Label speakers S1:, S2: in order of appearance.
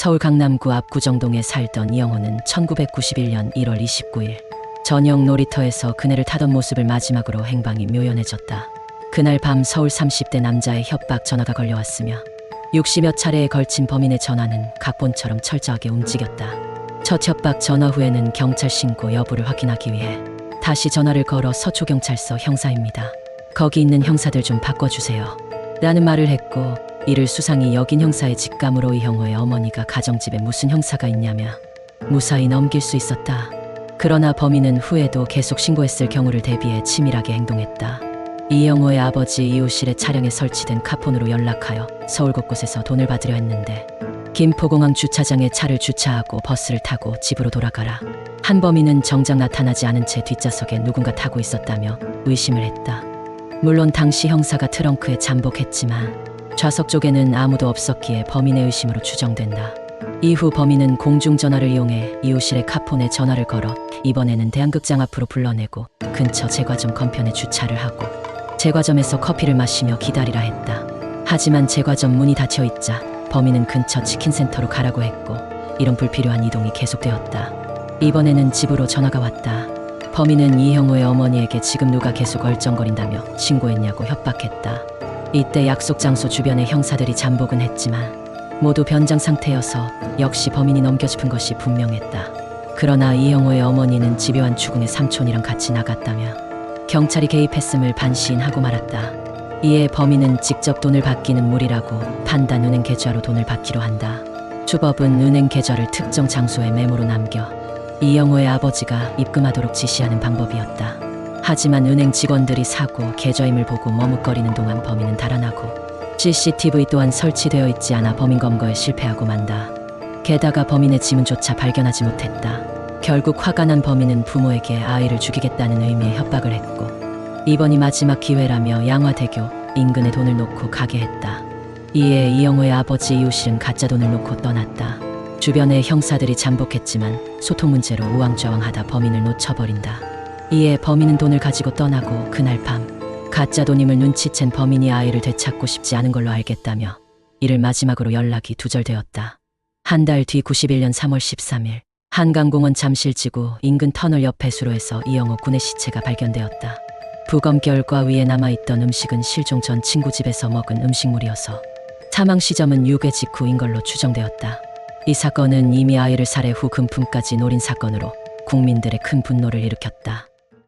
S1: 서울 강남구 압구정동에 살던 이영호는 1991년 1월 29일 저녁 놀이터에서 그네를 타던 모습을 마지막으로 행방이 묘연해졌다. 그날 밤 서울 30대 남자의 협박 전화가 걸려왔으며 60여 차례에 걸친 범인의 전화는 각본처럼 철저하게 움직였다. 첫 협박 전화 후에는 경찰 신고 여부를 확인하기 위해 다시 전화를 걸어 서초경찰서 형사입니다. 거기 있는 형사들 좀 바꿔주세요. 라는 말을 했고 이를 수상히 여긴 형사의 직감으로 이영호의 어머니가 가정집에 무슨 형사가 있냐며 무사히 넘길 수 있었다. 그러나 범인은 후에도 계속 신고했을 경우를 대비해 치밀하게 행동했다. 이영호의 아버지 이웃실의 차량에 설치된 카폰으로 연락하여 서울 곳곳에서 돈을 받으려 했는데 김포공항 주차장에 차를 주차하고 버스를 타고 집으로 돌아가라. 한 범인은 정작 나타나지 않은 채 뒷좌석에 누군가 타고 있었다며 의심을 했다. 물론 당시 형사가 트렁크에 잠복했지만 좌석 쪽에는 아무도 없었기에 범인의 의심으로 추정된다. 이후 범인은 공중전화를 이용해 이웃실의 카폰에 전화를 걸어 이번에는 대한극장 앞으로 불러내고 근처 제과점 건편에 주차를 하고 제과점에서 커피를 마시며 기다리라 했다. 하지만 제과점 문이 닫혀 있자 범인은 근처 치킨센터로 가라고 했고 이런 불필요한 이동이 계속되었다. 이번에는 집으로 전화가 왔다. 범인은 이영호의 어머니에게 지금 누가 계속 얼쩡거린다며 신고했냐고 협박했다. 이때 약속 장소 주변에 형사들이 잠복은 했지만 모두 변장 상태여서 역시 범인이 넘겨짚은 것이 분명했다. 그러나 이영호의 어머니는 집요한 추궁에 삼촌이랑 같이 나갔다며 경찰이 개입했음을 반시인하고 말았다. 이에 범인은 직접 돈을 받기는 무리라고 판단 은행 계좌로 돈을 받기로 한다. 주법은 은행 계좌를 특정 장소에 메모로 남겨 이영호의 아버지가 입금하도록 지시하는 방법이었다. 하지만 은행 직원들이 사고 계좌임을 보고 머뭇거리는 동안 범인은 달아나고 CCTV 또한 설치되어 있지 않아 범인 검거에 실패하고 만다. 게다가 범인의 지문조차 발견하지 못했다. 결국 화가 난 범인은 부모에게 아이를 죽이겠다는 의미의 협박을 했고 이번이 마지막 기회라며 양화대교 인근에 돈을 놓고 가게 했다. 이에 이영호의 아버지 이웃실은 가짜 돈을 놓고 떠났다. 주변에 형사들이 잠복했지만 소통 문제로 우왕좌왕하다 범인을 놓쳐버린다. 이에 범인은 돈을 가지고 떠나고 그날 밤 가짜 돈임을 눈치챈 범인이 아이를 되찾고 싶지 않은 걸로 알겠다며 이를 마지막으로 연락이 두절되었다. 한 달 뒤 91년 3월 13일 한강공원 잠실지구 인근 터널 옆 배수로에서 이영호 군의 시체가 발견되었다. 부검 결과 위에 남아있던 음식은 실종 전 친구 집에서 먹은 음식물이어서 사망 시점은 유괴 직후인 걸로 추정되었다. 이 사건은 이미 아이를 살해 후 금품까지 노린 사건으로 국민들의 큰 분노를 일으켰다.